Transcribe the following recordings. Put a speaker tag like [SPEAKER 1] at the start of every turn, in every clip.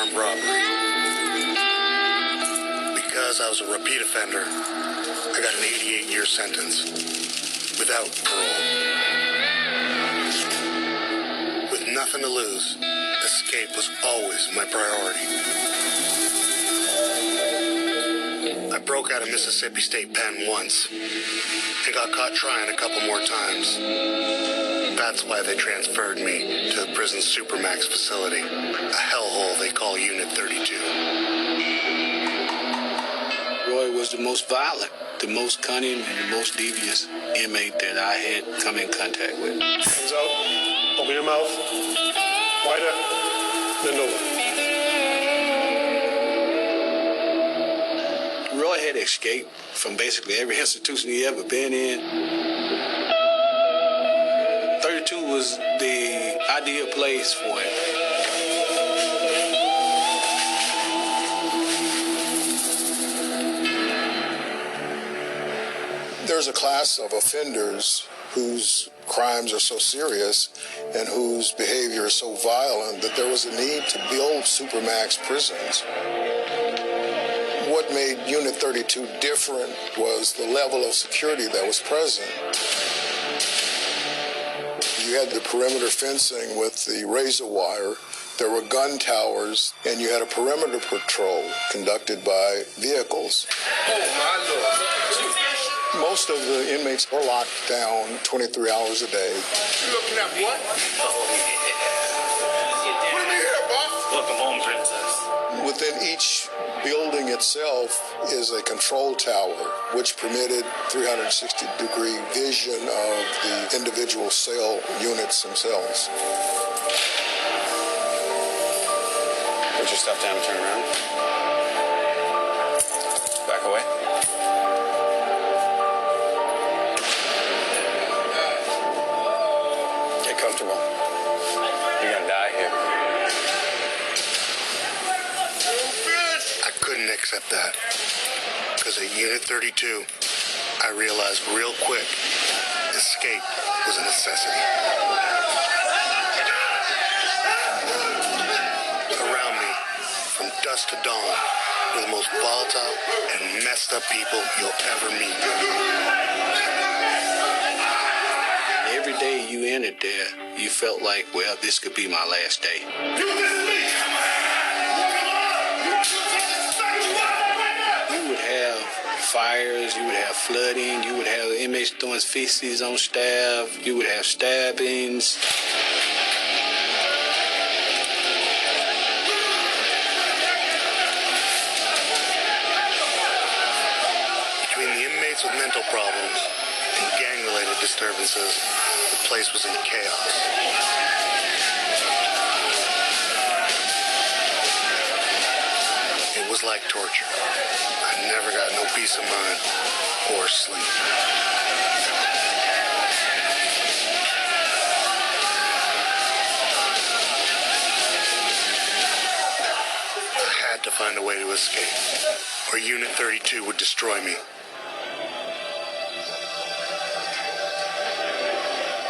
[SPEAKER 1] armed robbery. Because I was a repeat offender, I got an 88-year sentence without parole. With nothing to lose, escape was always my priority. I broke out of Mississippi State Pen once and got caught trying a couple more times. That's why they transferred me to the prison Supermax facility, a hellhole they call Unit 32.
[SPEAKER 2] Roy was the most violent, the most cunning, and the most devious inmate that I had come in contact with.
[SPEAKER 3] Hands out. Open your mouth. Wider. Bend over.
[SPEAKER 2] Roy had escaped from basically every institution he ever been in. 32 was the ideal place for him.
[SPEAKER 4] There's a class of offenders whose crimes are so serious and whose behavior is so violent that there was a need to build Supermax prisons. What made Unit 32 different was the level of security that was present. You had the perimeter fencing with the razor wire. There were gun towers, and you had a perimeter patrol conducted by vehicles.
[SPEAKER 5] Oh, my Lord.
[SPEAKER 4] Most of the inmates were locked down 23 hours a day.
[SPEAKER 5] You looking at what? What do you here, boss?
[SPEAKER 1] Welcome home, Princess.
[SPEAKER 4] Within each building itself is a control tower, which permitted 360-degree vision of the individual cell units themselves.
[SPEAKER 6] Put your stuff down and turn around. Back away. Get comfortable. You're gonna die here.
[SPEAKER 1] I couldn't accept that. Because at Unit 32, I realized real quick, escape was a necessity. Around me, from dusk to dawn, were the most volatile and messed up people you'll ever meet.
[SPEAKER 2] Every day you entered there, you felt like, well, this could be my last day. You would have fires, you would have flooding, you would have inmates throwing feces on staff, you would have stabbings.
[SPEAKER 1] Between the inmates with mental problems and gang-related disturbances, the place was in chaos. It was like torture. I never got no peace of mind or sleep. I had to find a way to escape, or Unit 32 would destroy me.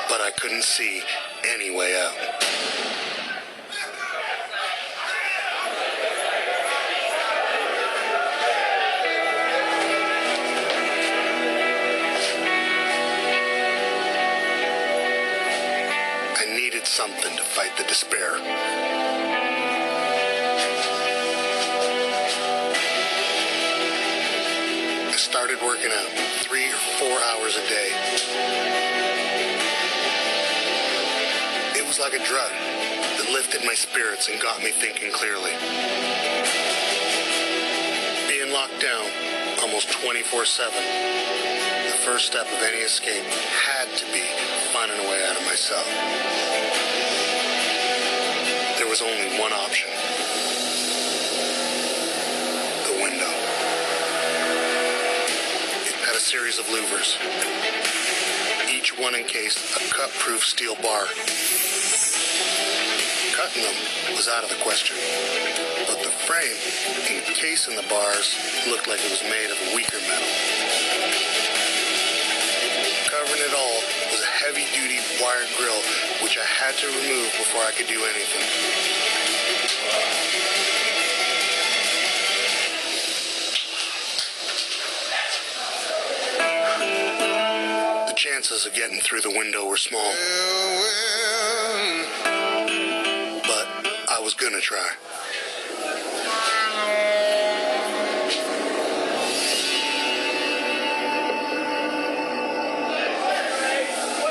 [SPEAKER 1] But I couldn't see any way out. I needed something to fight the despair. I started working out 3 or 4 hours a day. It was like a drug that lifted my spirits and got me thinking clearly. Being locked down almost 24/7, the first step of any escape had to be finding a way out of my cell. There was only one option. The window. It had a series of louvers, each one encased a cut-proof steel bar. Cutting them was out of the question, but the frame encasing the bars looked like it was made of weaker metal. Covering it all was a heavy-duty wire grill, which I had to remove before I could do anything. chances of getting through the window were small. But I was gonna try.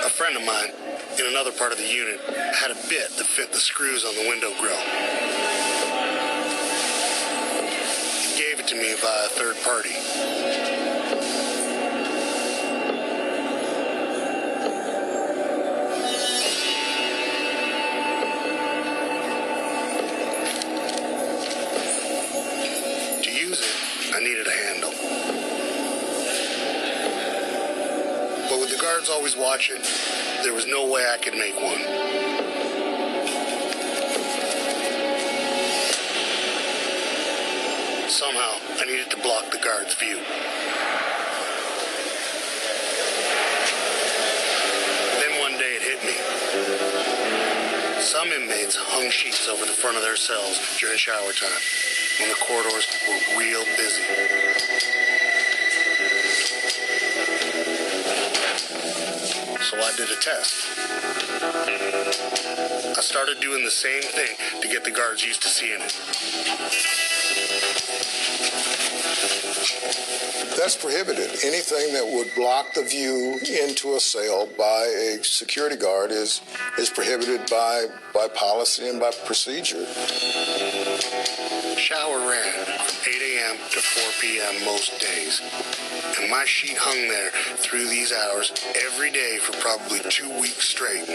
[SPEAKER 1] A friend of mine in another part of the unit had a bit that fit the screws on the window grill. He gave it to me via a third party. To use it, I needed a handle. But with the guards always watching, there was no way I could make one. Somehow, I needed to block the guard's view. Then one day it hit me. Some inmates hung sheets over the front of their cells during shower time, when the corridors were real busy. So I did a test. I started doing the same thing to get the guards used to seeing it.
[SPEAKER 4] That's prohibited. Anything that would block the view into a cell by a security guard is prohibited by policy and by procedure.
[SPEAKER 1] Shower ran from 8 a.m. to 4 p.m. most days. And my sheet hung there through these hours every day for probably 2 weeks straight.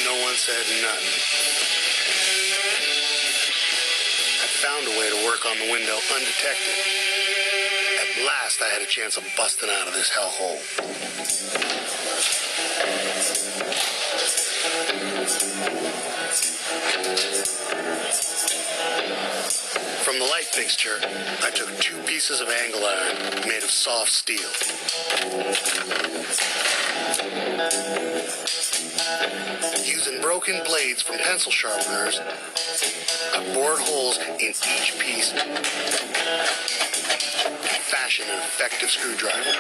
[SPEAKER 1] No one said nothing. I found a way to work on the window undetected. At last, I had a chance of busting out of this hellhole. From the light fixture, I took 2 pieces of angle iron made of soft steel. Using broken blades from pencil sharpeners, I bored holes in each piece and fashioned an effective screwdriver.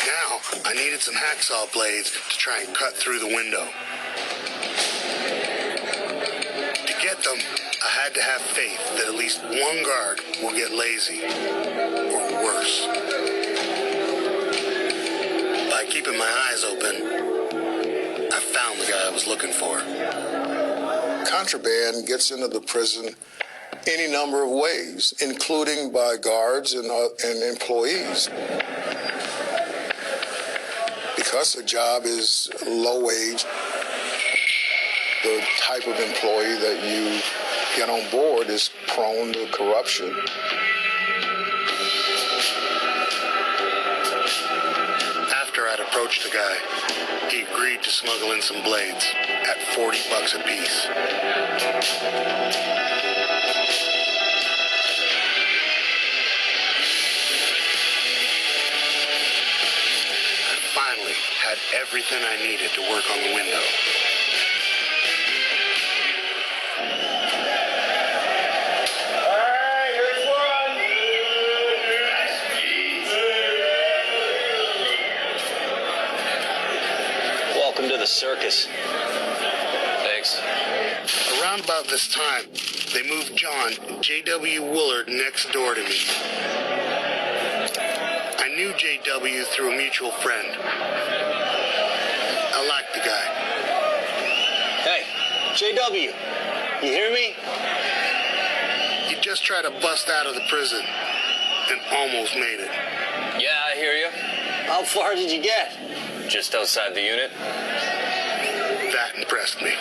[SPEAKER 1] Now, I needed some hacksaw blades to try and cut through the window. To get them, I had to have faith that at least one guard will get lazy, or worse. By keeping my eyes open, I found the guy I was looking for.
[SPEAKER 4] Contraband gets into the prison any number of ways, including by guards and employees. Because the job is low wage, the type of employee that you get on board is prone to corruption.
[SPEAKER 1] After I'd approached the guy, he agreed to smuggle in some blades at $40 a piece. I finally had everything I needed to work on the window.
[SPEAKER 7] Welcome to the circus. Thanks.
[SPEAKER 1] Around about this time, they moved John J.W. Woolard next door to me. I knew J.W. through a mutual friend. I liked the guy.
[SPEAKER 7] Hey, JW, you hear me?
[SPEAKER 1] He just tried to bust out of the prison and almost made it.
[SPEAKER 7] Yeah, I hear you. How far did you get? Just outside the unit.
[SPEAKER 1] That impressed me.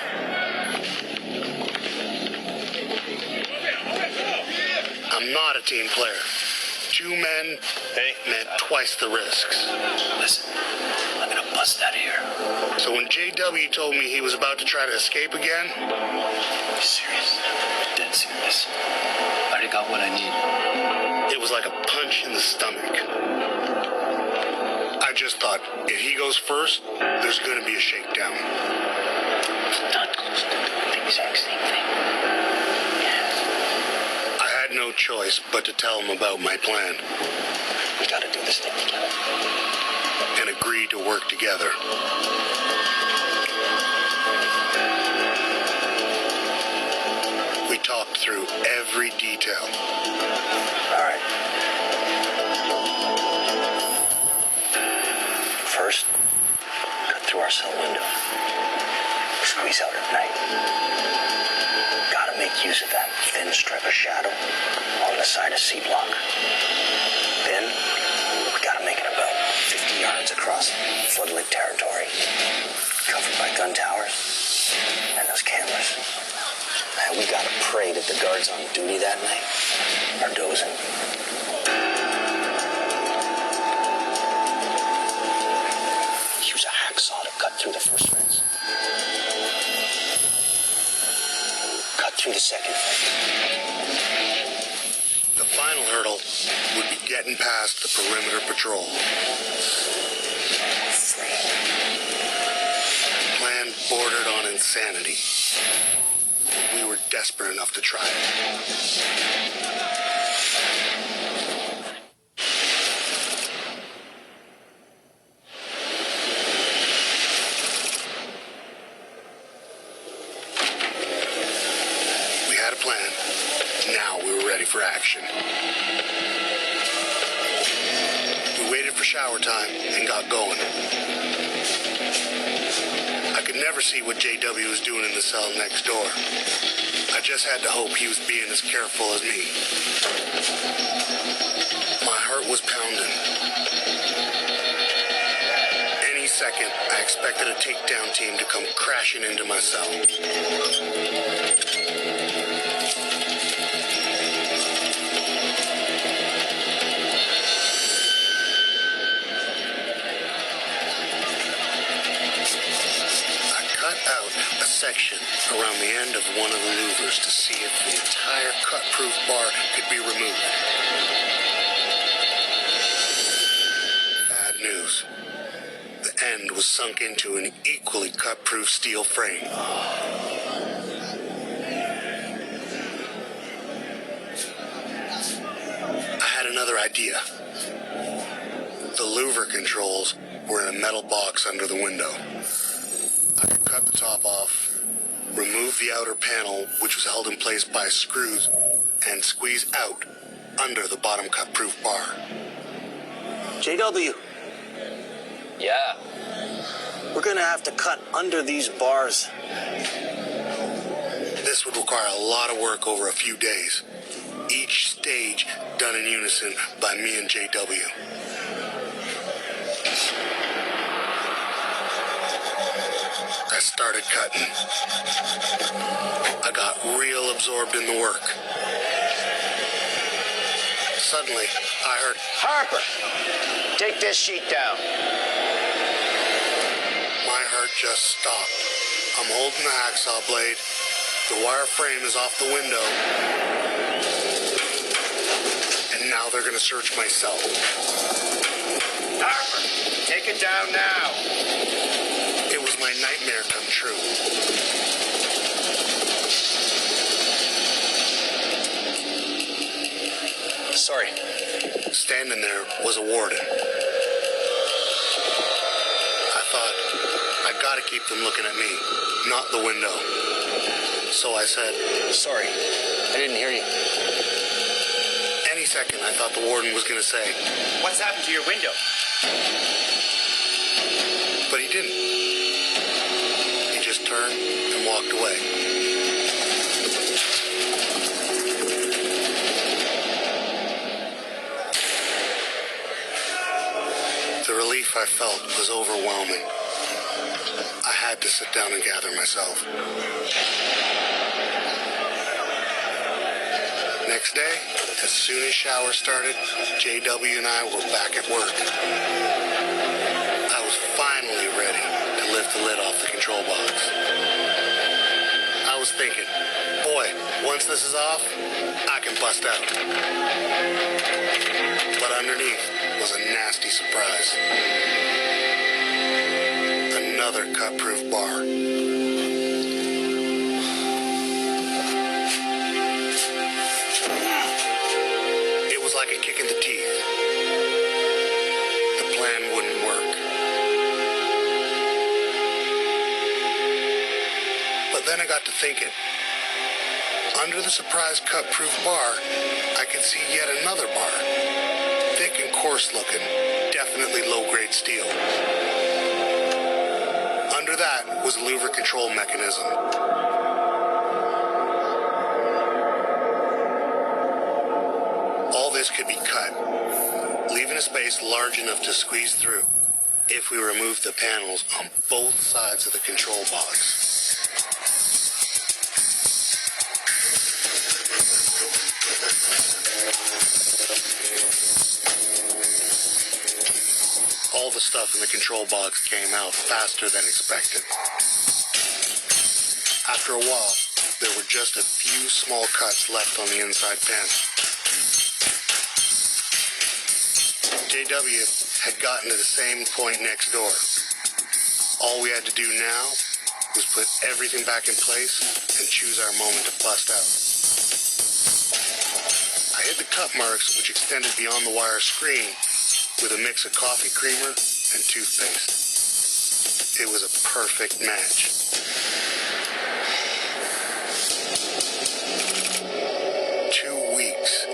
[SPEAKER 1] I'm not a team player. 2 men meant twice the risks.
[SPEAKER 7] Listen, I'm gonna bust out of here.
[SPEAKER 1] So when JW told me he was about to try to escape again,
[SPEAKER 7] You serious? Dead serious. I already got what I need.
[SPEAKER 1] it was like a punch in the stomach. I just thought, if he goes first, there's going to be a shakedown.
[SPEAKER 7] Not close to doing the exact same thing.
[SPEAKER 1] I had no choice but to tell him about my plan
[SPEAKER 7] We gotta do this thing together.
[SPEAKER 1] and agree to work together. We talked through every detail.
[SPEAKER 7] All right. First, cut through our cell window. Squeeze out at night. Gotta make use of that thin strip of shadow on the side of C block. Then, we gotta make it about 50 yards across floodlit territory, covered by gun towers and those cameras. And we gotta pray that the guards on duty that night are dozing. Use a hacksaw to cut through the first fence. Cut through the second fence.
[SPEAKER 1] The final hurdle would be getting past the perimeter patrol.
[SPEAKER 7] Free.
[SPEAKER 1] Plan bordered on insanity. We were desperate enough to try it. We had a plan. Now we were ready for action. We waited for shower time and got going. I could never see what JW was doing in the cell next door. I just had to hope he was being as careful as me. My heart was pounding. Any second, I expected a takedown team to come crashing into my cell. Out a section around the end of one of the louvers to see if the entire cut-proof bar could be removed. Bad news. The end was sunk into an equally cut-proof steel frame. I had another idea. The louver controls were in a metal box under the window. I could cut the top off, remove the outer panel, which was held in place by screws, and squeeze out under the bottom cut-proof bar.
[SPEAKER 7] JW. Yeah. We're gonna have to cut under these bars.
[SPEAKER 1] This would require a lot of work over a few days. Each stage done in unison by me and JW. I started cutting. I got real absorbed in the work. Suddenly, I heard,
[SPEAKER 7] Harper, take this sheet down.
[SPEAKER 1] my heart just stopped. I'm holding the hacksaw blade. The wire frame is off the window. And now they're going to search my cell.
[SPEAKER 5] Harper, take it down now.
[SPEAKER 1] It was my nightmare come true.
[SPEAKER 7] Sorry.
[SPEAKER 1] Standing there was a warden. I thought, I gotta keep them looking at me, not the window. So I said,
[SPEAKER 7] Sorry. I didn't hear you.
[SPEAKER 1] any second I thought the warden was gonna say,
[SPEAKER 5] What's happened to your window?
[SPEAKER 1] but he didn't. He just turned and walked away. The relief I felt was overwhelming. I had to sit down and gather myself. Next day, as soon as shower started, JW and I were back at work. I was finally ready to lift the lid off the control box. I was thinking, boy, once this is off, I can bust out. But underneath was a nasty surprise. Another cut-proof bar. to thinking. Under the surprise cut-proof bar, I could see yet another bar. Thick and coarse-looking, definitely low-grade steel. Under that was a louver control mechanism. All this could be cut, leaving a space large enough to squeeze through if we removed the panels on both sides of the control box. All the stuff in the control box came out faster than expected. After a while, there were just a few small cuts left on the inside panel. JW had gotten to the same point next door. All we had to do now was put everything back in place and choose our moment to bust out. I hid the cut marks, which extended beyond the wire screen, with a mix of coffee creamer and toothpaste. It was a perfect match.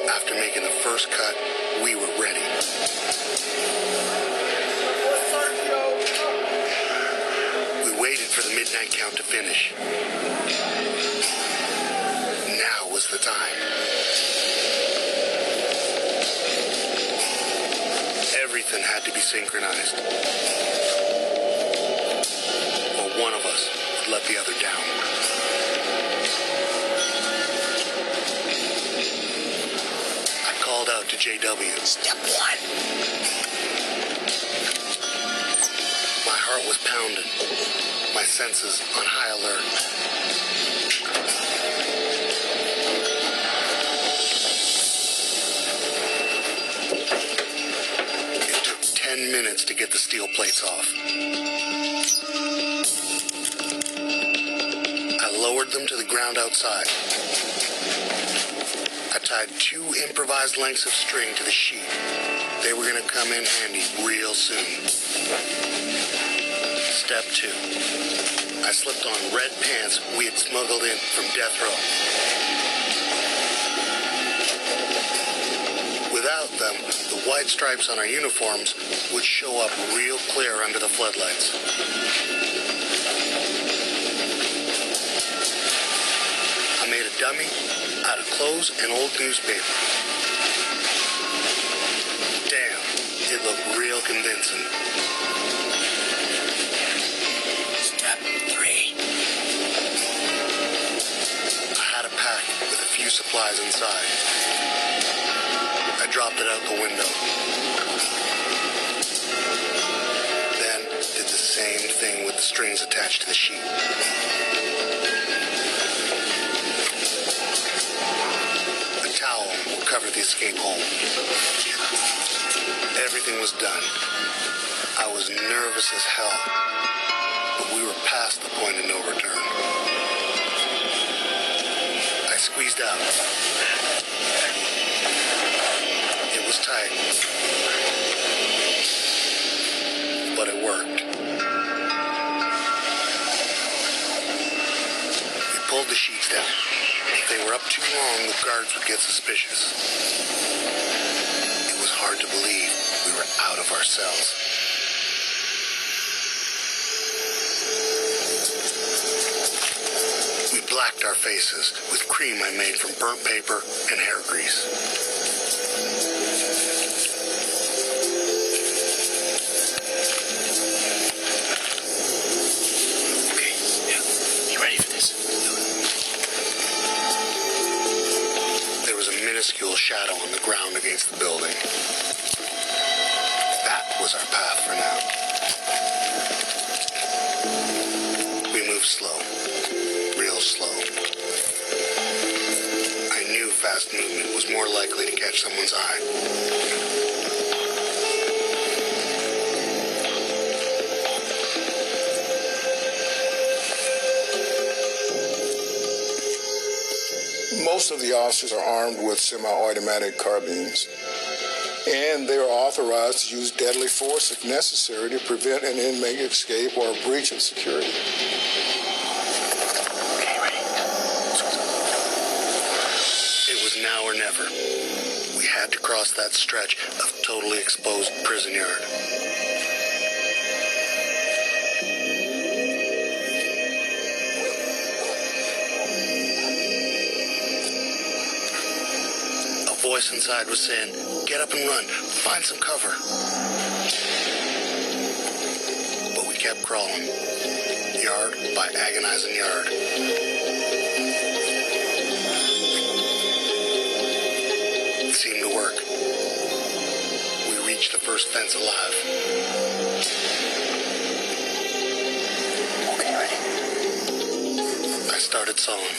[SPEAKER 1] After making the first cut, we were ready. We waited for the midnight count to finish. Now was the time. Everything had to be synchronized, or one of us would let the other down. Out to JW. Step 1. My heart was pounding, my senses on high alert. It took 10 minutes to get the steel plates off. I lowered them to the ground outside. I tied 2 improvised lengths of string to the sheet. They were going to come in handy real soon. Step 2. I slipped on red pants we had smuggled in from death row. Without them, the white stripes on our uniforms would show up real clear under the floodlights. I made a dummy out of clothes and old newspaper. Damn, it looked real convincing. Step 3. I had a pack with a few supplies inside. I dropped it out the window. Then did the same thing with the strings attached to the sheet. Cover the escape hole. Everything was done. I was nervous as hell, but we were past the point of no return. I squeezed out. It was tight, but it worked. We pulled the sheets down. If they were up too long, the guards would get suspicious. It was hard to believe we were out of our cells. We blacked our faces with cream I made from burnt paper and hair grease. Okay, yeah. You ready for this? There was a minuscule shadow on the ground against the building. That was our path for now. We moved slow, real slow. I knew fast movement was more likely to catch someone's eye.
[SPEAKER 4] Most of the officers are armed with semi-automatic carbines, and they are authorized to use deadly force if necessary to prevent an inmate escape or a breach of security.
[SPEAKER 7] Okay, ready?
[SPEAKER 1] was now or never. We had to cross that stretch of totally exposed prison yard. A voice inside was saying, "Get up and run. Find some cover." But we kept crawling, yard by agonizing yard. It seemed to work. We reached the first fence alive.
[SPEAKER 7] Okay, ready?
[SPEAKER 1] I started sawing.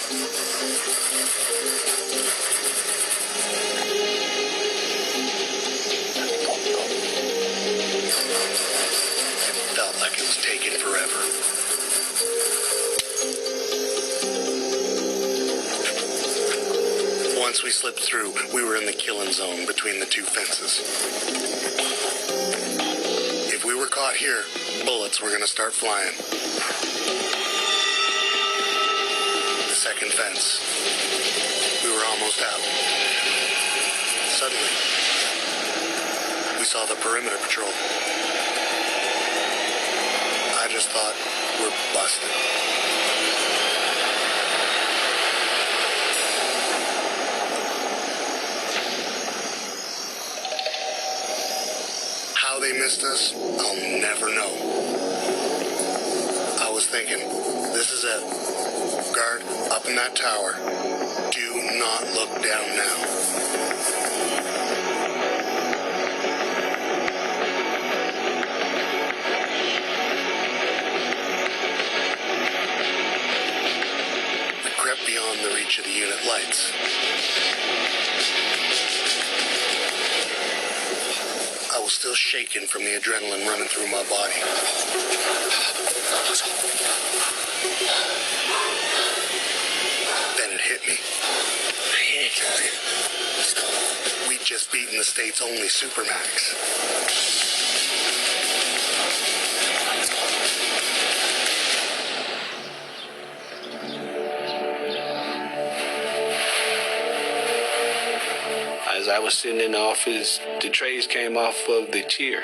[SPEAKER 1] It felt like it was taking forever. Once we slipped through, we were in the killing zone between the two fences. If we were caught here, bullets were going to start flying. The second fence. We were almost out. Suddenly, we saw the perimeter patrol. I just thought, we're busted. How they missed us, I'll never know. I was thinking, this is it. Guard, up in that tower. Do not look down now. We crept beyond the reach of the unit lights. I was still shaking from the adrenaline running through my body. Then it hit me. We'd just beaten the state's only Supermax.
[SPEAKER 2] As I was sitting in the office, the trays came off of the chair.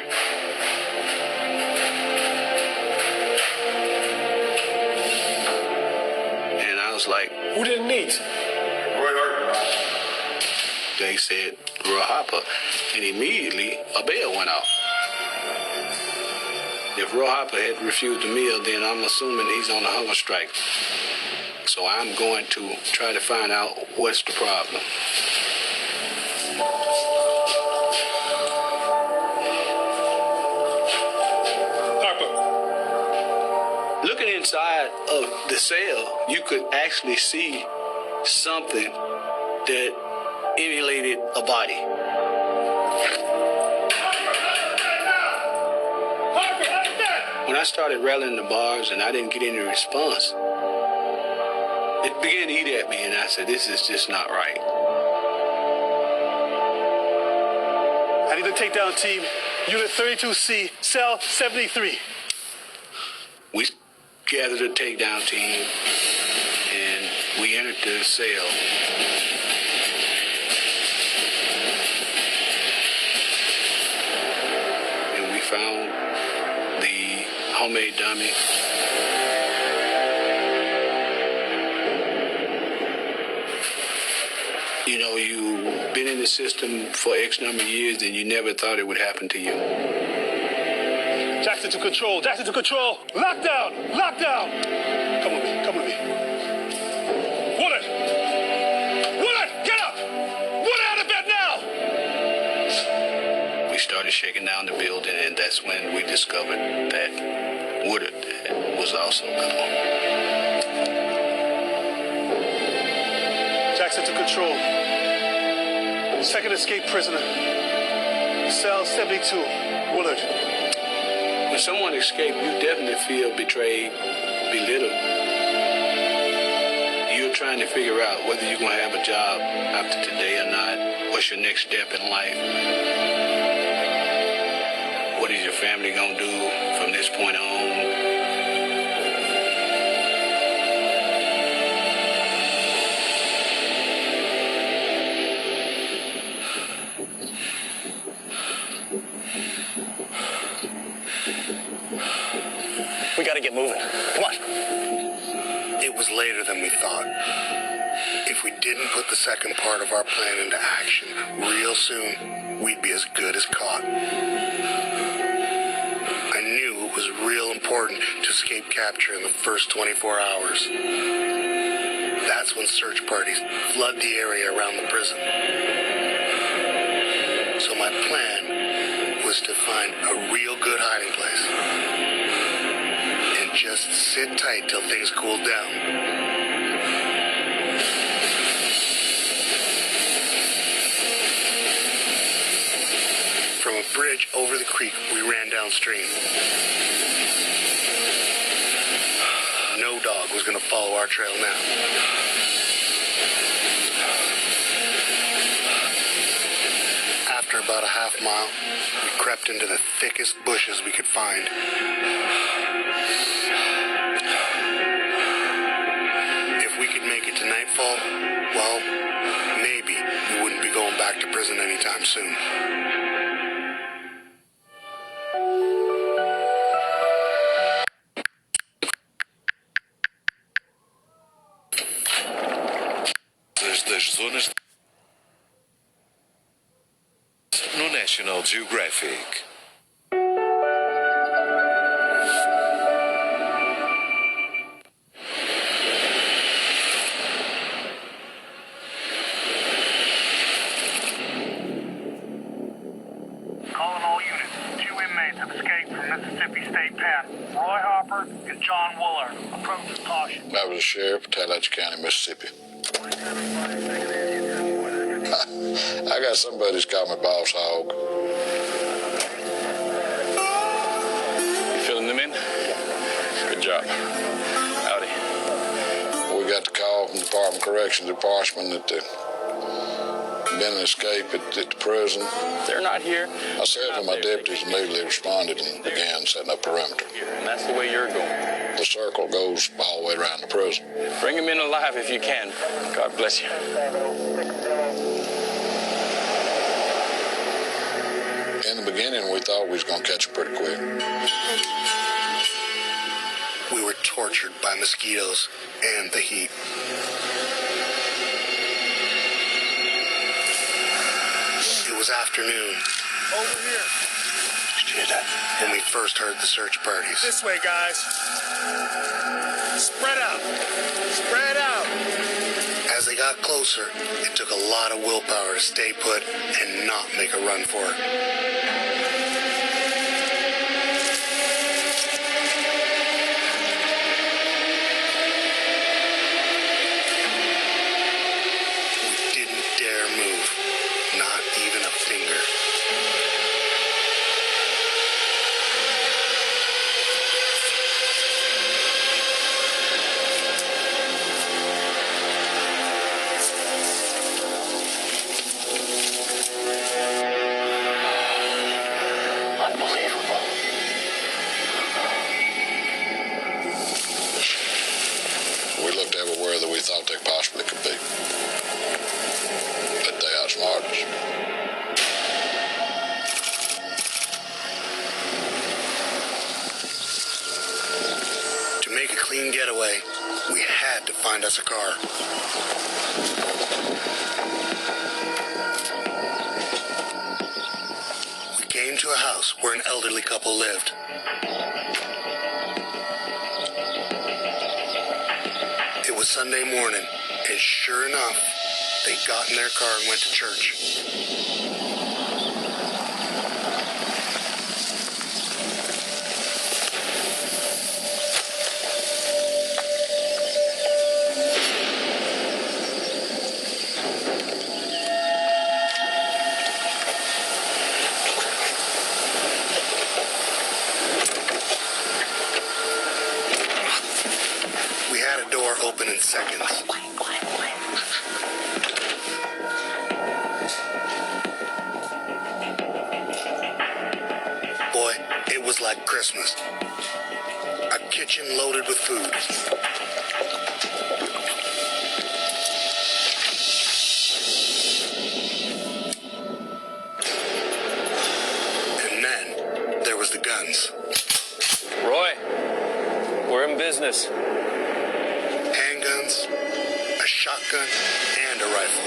[SPEAKER 2] And I was like,
[SPEAKER 3] Who didn't eat?
[SPEAKER 2] they said, Roy Hopper. And immediately a bell went off. If Roy Hopper had refused the meal, then I'm assuming he's on a hunger strike. So I'm going to try to find out what's the problem.
[SPEAKER 3] Harper.
[SPEAKER 2] Looking inside of the cell, you could actually see something that emulated a body. When I started rattling the bars and I didn't get any response, it began to eat at me, and I said, this is just not right.
[SPEAKER 3] I need to take down team. Unit 32C, cell 73.
[SPEAKER 2] We gathered a takedown team, and we entered the cell. And we found the homemade dummy. You know, you've been in the system for X number of years and you never thought it would happen to you.
[SPEAKER 3] Jackson to control. Jackson to control. Lockdown. Lockdown. Come with me. Come with me. Woodard. Woodard, get up. Woodard, out of bed now.
[SPEAKER 2] We started shaking down the building, and that's when we discovered that Woodard was also gone.
[SPEAKER 3] Jackson to control. Second escape prisoner. Cell 72. Woodard.
[SPEAKER 2] When someone escaped, you definitely feel betrayed, belittled. You're trying to figure out whether you're going to have a job after today or not. What's your next step in life? What is your family going to do from this point on?
[SPEAKER 7] We gotta get moving. Come on.
[SPEAKER 1] It was later than we thought. If we didn't put the second part of our plan into action real soon, we'd be as good as caught. I knew it was real important to escape capture in the first 24 hours. That's when search parties flood the area around the prison. So my plan was to find a real good hiding place and just sit tight till things cooled down. From a bridge over the creek, we ran downstream. No dog was going to follow our trail now. After about a half mile, we crept into the thickest bushes we could find. If we could make it to nightfall, well, maybe we wouldn't be going back to prison anytime soon.
[SPEAKER 8] Das zonas no National Geographic.
[SPEAKER 9] Calling all units. 2 inmates have escaped from Mississippi State Pen. Roy Harper and John Wooler. Approach with caution.
[SPEAKER 4] I was a sheriff of Tallahatchie County, Mississippi. I got somebody's called me Boss Hog.
[SPEAKER 6] You filling them in? Good job. Howdy.
[SPEAKER 4] We got the call from the Department of Corrections Department that there'd been an escape at the prison.
[SPEAKER 6] They're not here.
[SPEAKER 4] Myself and my deputies immediately responded and began setting up perimeter.
[SPEAKER 6] And that's the way you're going.
[SPEAKER 4] The circle goes all the way around the prison.
[SPEAKER 6] Bring them in alive if you can. God bless you.
[SPEAKER 4] In the beginning, we thought we was going to catch them pretty quick.
[SPEAKER 1] We were tortured by mosquitoes and the heat. It was afternoon.
[SPEAKER 3] Over here.
[SPEAKER 1] When we first heard the search parties.
[SPEAKER 3] This way, guys. Spread out. Spread out.
[SPEAKER 1] As they got closer, it took a lot of willpower to stay put and not make a run for it. We didn't dare move, not even a finger.
[SPEAKER 7] Unbelievable.
[SPEAKER 4] We looked everywhere that we thought they possibly could be. But they outsmarted us.
[SPEAKER 1] To make a clean getaway, we had to find us a car. We came to a house where an elderly couple lived. It was Sunday morning, and sure enough, they got in their car and went to church. We had a door open in seconds. Boy, it was like Christmas. A kitchen loaded with food. And then there was the guns.
[SPEAKER 6] Roy, business.
[SPEAKER 1] Handguns, a shotgun, and a rifle.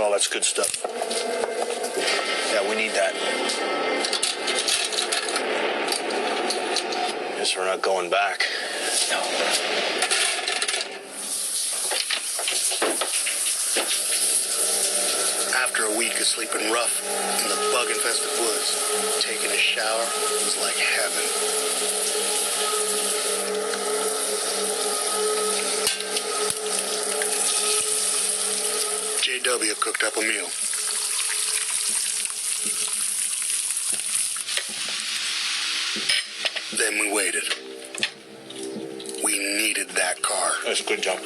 [SPEAKER 7] Oh, that's good stuff. Yeah, we need that. Guess we're not going back. No.
[SPEAKER 1] After a week of sleeping rough in the bug-infested woods, taking a shower was like heaven. JW cooked up a meal. Then we waited. We needed that car.
[SPEAKER 7] That's a good job.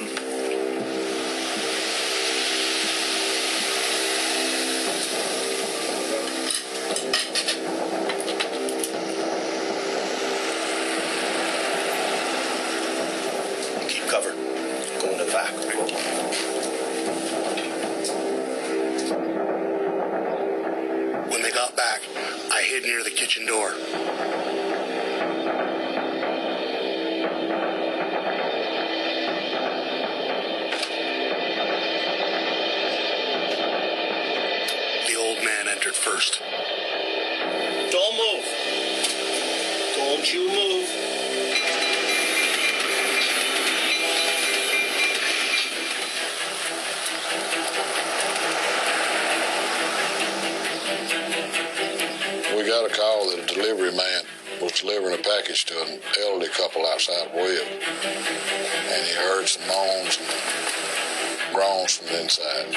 [SPEAKER 7] Keep covered. Go into the back.
[SPEAKER 1] When they got back, I hid near the kitchen door. The old man entered first.
[SPEAKER 7] Don't move. Don't you move.
[SPEAKER 4] We got a call that a delivery man was delivering a package to an elderly couple outside Webb, and he heard some moans and groans from the inside.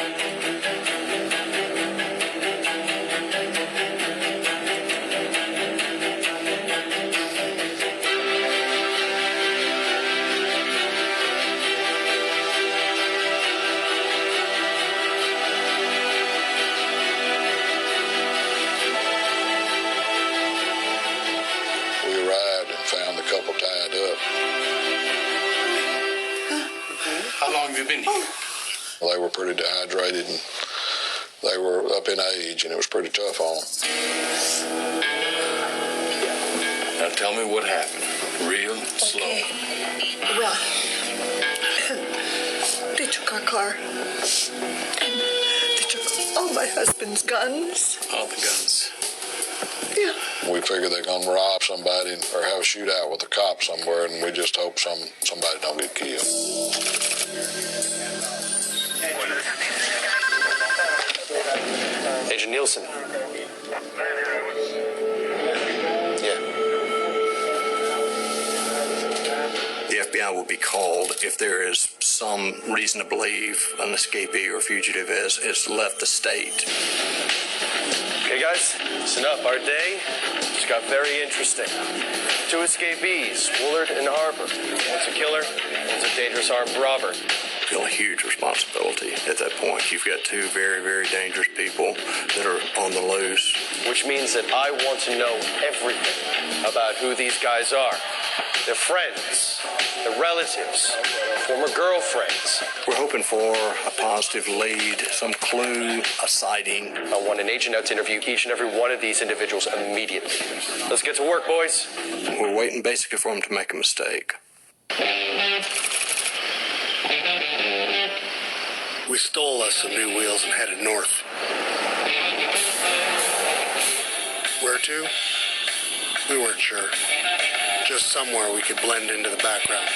[SPEAKER 4] Found the couple tied up.
[SPEAKER 6] How long have you been here?
[SPEAKER 4] They were pretty dehydrated and they were up in age, and it was pretty tough on them.
[SPEAKER 6] Now tell me what happened. Real slow.
[SPEAKER 10] Okay. Well, they took our car. And they took all my husband's guns.
[SPEAKER 6] All the guns.
[SPEAKER 10] Yeah.
[SPEAKER 4] We figure they're gonna rob somebody or have a shootout with a cop somewhere, and we just hope somebody don't get killed.
[SPEAKER 7] Agent Nielsen. Yeah.
[SPEAKER 11] The FBI will be called if there is some reason to believe an escapee or fugitive has left the state.
[SPEAKER 6] Okay, guys, listen up. Our day just got very interesting. 2 escapees, Woolard and Harper. One's a killer, one's a dangerous armed robber.
[SPEAKER 11] Feel a huge responsibility at that point. You've got 2 very, very dangerous people that are on the loose.
[SPEAKER 6] Which means that I want to know everything about who these guys are. Their friends, their relatives, former girlfriends.
[SPEAKER 11] We're hoping for a positive lead, some clue, a sighting.
[SPEAKER 6] I want an agent out to interview each and every one of these individuals immediately. Let's get to work, boys.
[SPEAKER 11] We're waiting basically for them to make a mistake.
[SPEAKER 1] We stole us some new wheels and headed north. Where to? We weren't sure. Just somewhere we could blend into the background.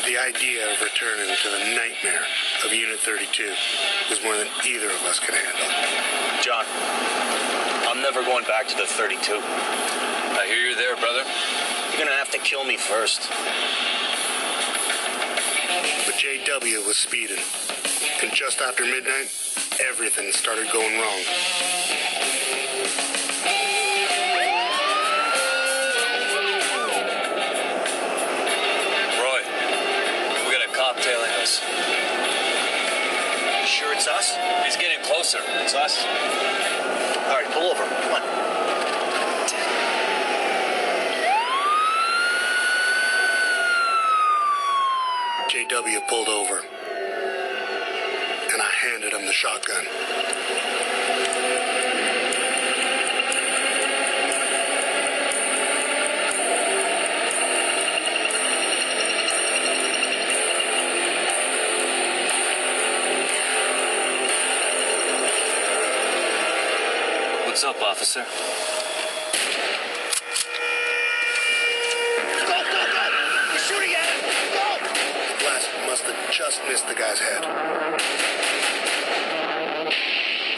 [SPEAKER 1] The idea of returning to the nightmare of Unit 32 was more than either of us could handle.
[SPEAKER 7] John, I'm never going back to the 32.
[SPEAKER 6] I hear you there, brother.
[SPEAKER 7] You're gonna have to kill me first.
[SPEAKER 1] But JW was speeding, and just after midnight, everything started going wrong.
[SPEAKER 6] Roy, we got a cop tailing us.
[SPEAKER 7] You sure it's us?
[SPEAKER 6] He's getting closer.
[SPEAKER 7] It's us. All right, pull over. Come on.
[SPEAKER 1] JW pulled over, and I handed him the shotgun.
[SPEAKER 12] up, officer.
[SPEAKER 1] Go! He's shooting at him! Go! The blast must have just missed the guy's head.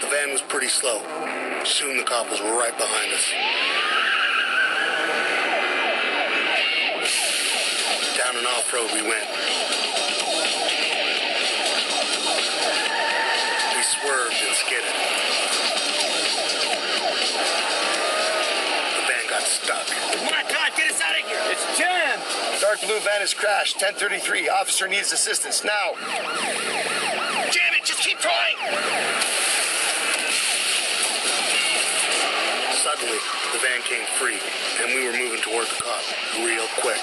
[SPEAKER 1] The van was pretty slow. Soon the cop was right behind us. Down and off-road we went. We swerved and skidded. The van got stuck.
[SPEAKER 5] Come on, Todd, get us out of here.
[SPEAKER 6] It's Jim! Dark blue van has crashed. 1033. Officer needs assistance now.
[SPEAKER 5] Damn it, just keep trying.
[SPEAKER 1] Suddenly, the van came free, and we were moving toward the cop real quick.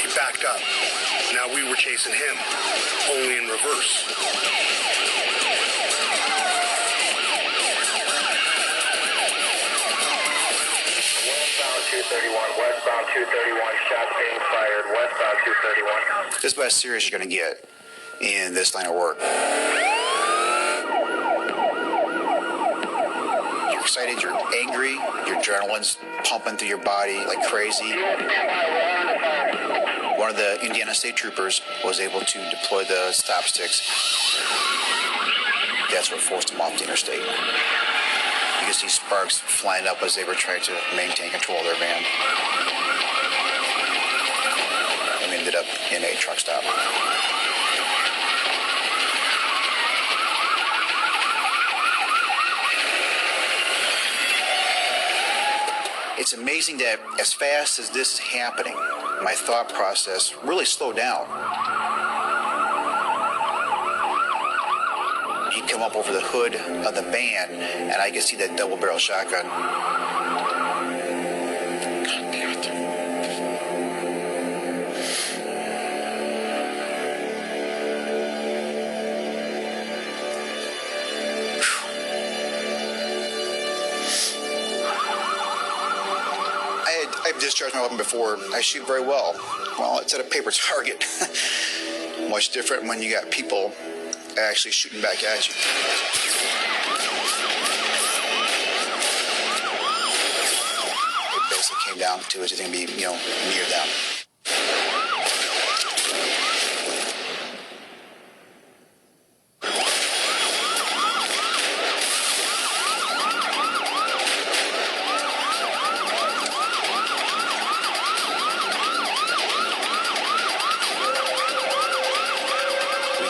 [SPEAKER 1] He backed up. Now we were chasing him, only in reverse.
[SPEAKER 13] Westbound 231, shots being fired. Westbound 231.
[SPEAKER 14] This is about as serious as you're going to get in this line of work. You're excited, you're angry, your adrenaline's pumping through your body like crazy. One of the Indiana State Troopers was able to deploy the stop sticks. That's what forced them off the interstate. You could see sparks flying up as they were trying to maintain control of their van. And we ended up in a truck stop. It's amazing that as fast as this is happening, my thought process really slowed down. You come up over the hood of the van, and I can see that double-barrel shotgun. God damn it. I've discharged my weapon before. I shoot very well. Well, it's at a paper target. Much different when you got people actually shooting back at you. It basically came down to it's going to be, near them.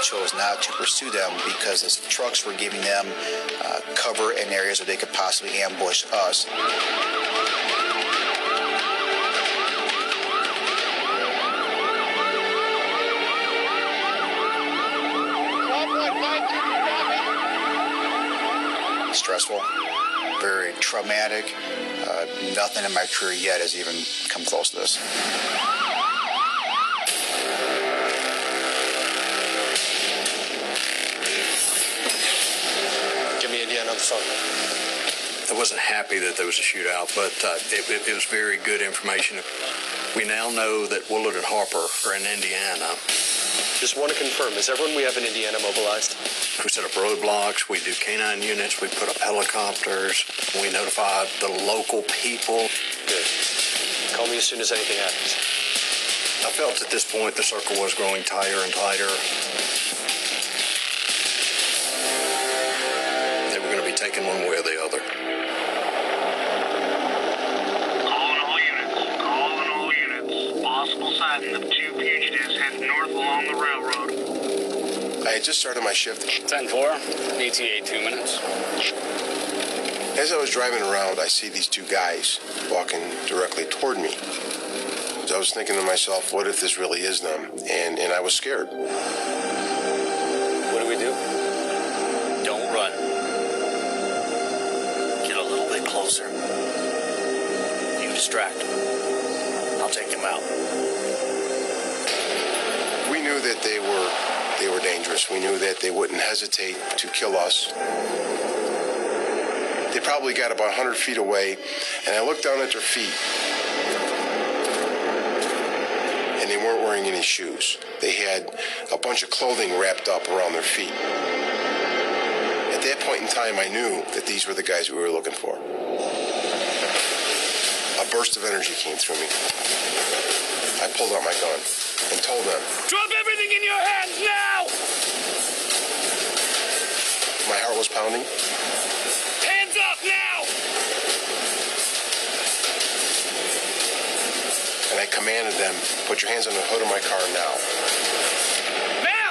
[SPEAKER 14] Chose not to pursue them because the trucks were giving them cover in areas where they could possibly ambush us. Stressful, very traumatic. Nothing in my career yet has even come close to this.
[SPEAKER 11] I wasn't happy that there was a shootout, but it was very good information. We now know that Willard and Harper are in Indiana.
[SPEAKER 6] Just want to confirm, is everyone we have in Indiana mobilized?
[SPEAKER 11] We set up roadblocks, we do canine units, we put up helicopters, we notify the local people.
[SPEAKER 6] Good. Call me as soon as anything happens.
[SPEAKER 11] I felt at this point the circle was growing tighter and tighter. They were going to be taken one way or the other.
[SPEAKER 9] Calling all units. Possible sighting of two fugitives heading north along the railroad.
[SPEAKER 15] I had just started my shift.
[SPEAKER 16] 10-4, ETA 2 minutes.
[SPEAKER 15] As I was driving around, I see these two guys walking directly toward me. So I was thinking to myself, what if this really is them? And I was scared.
[SPEAKER 6] What do we do?
[SPEAKER 7] Don't run. Get a little bit closer. You distract them. I'll take them out.
[SPEAKER 15] We knew that they were dangerous. We knew that they wouldn't hesitate to kill us. They probably got about 100 feet away, and I looked down at their feet, and they weren't wearing any shoes. They had a bunch of clothing wrapped up around their feet. At that point in time, I knew that these were the guys we were looking for. A burst of energy came through me. I pulled out my gun and told them,
[SPEAKER 3] Drop everything in your hands now!
[SPEAKER 15] my heart was pounding.
[SPEAKER 3] Hands up now!
[SPEAKER 15] And I commanded them, put your hands on the hood of my car now.
[SPEAKER 3] Now!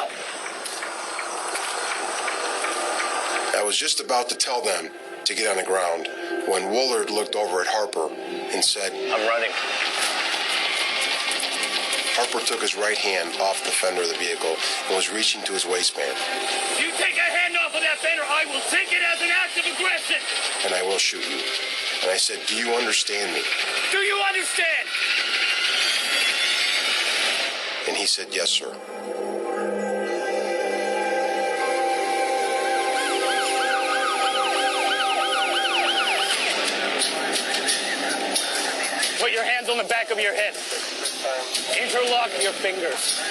[SPEAKER 15] I was just about to tell them to get on the ground when Woolard looked over at Harper and said,
[SPEAKER 7] I'm running.
[SPEAKER 15] Harper took his right hand off the fender of the vehicle and was reaching to his waistband.
[SPEAKER 3] You take a hand off of that fender, I will take it as an act of aggression!
[SPEAKER 15] And I will shoot you. And I said, do you understand me?
[SPEAKER 3] Do you understand?
[SPEAKER 15] And he said, yes, sir.
[SPEAKER 16] Put your hands on the back of your head. Interlock your fingers.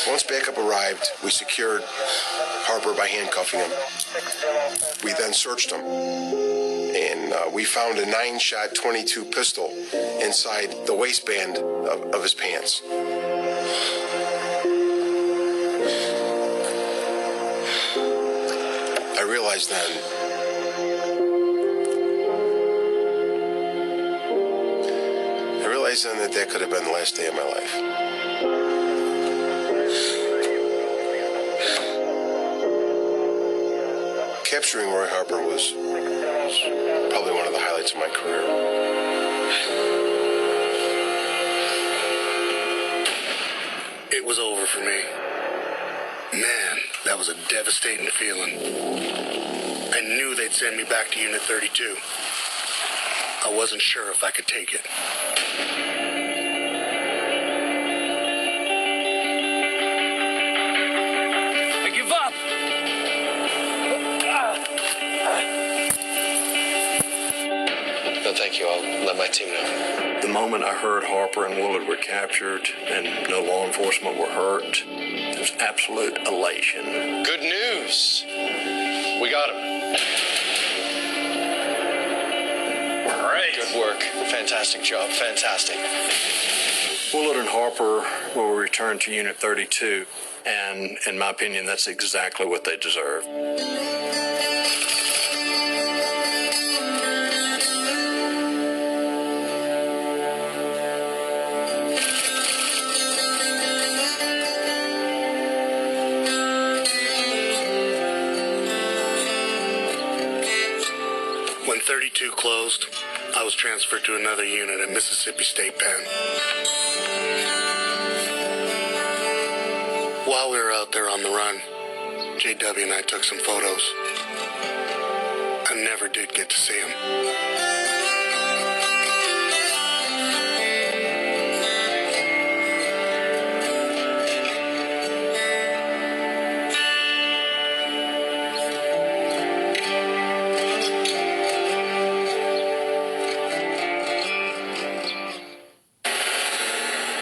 [SPEAKER 15] Once backup arrived, we secured Harper by handcuffing him. We then searched him. And we found a 9-shot .22 pistol inside the waistband of his pants. I realized then that could have been the last day of my life. Capturing Roy Harper was probably one of the highlights of my career.
[SPEAKER 1] It was over for me. Man, that was a devastating feeling. I knew they'd send me back to Unit 32. I wasn't sure if I could take it.
[SPEAKER 3] I give up!
[SPEAKER 11] No, thank you. I'll let my team know. The moment I heard Harper and Woolard were captured and no law enforcement were hurt, there was absolute elation. Good news. We got him. Great. Good work. Fantastic job. Fantastic. Woolard and Harper will return to Unit 32, and in my opinion, that's exactly what they deserve.
[SPEAKER 1] When 32 closed, I was transferred to another unit at Mississippi State Pen. While we were out there on the run, JW and I took some photos. I never did get to see him.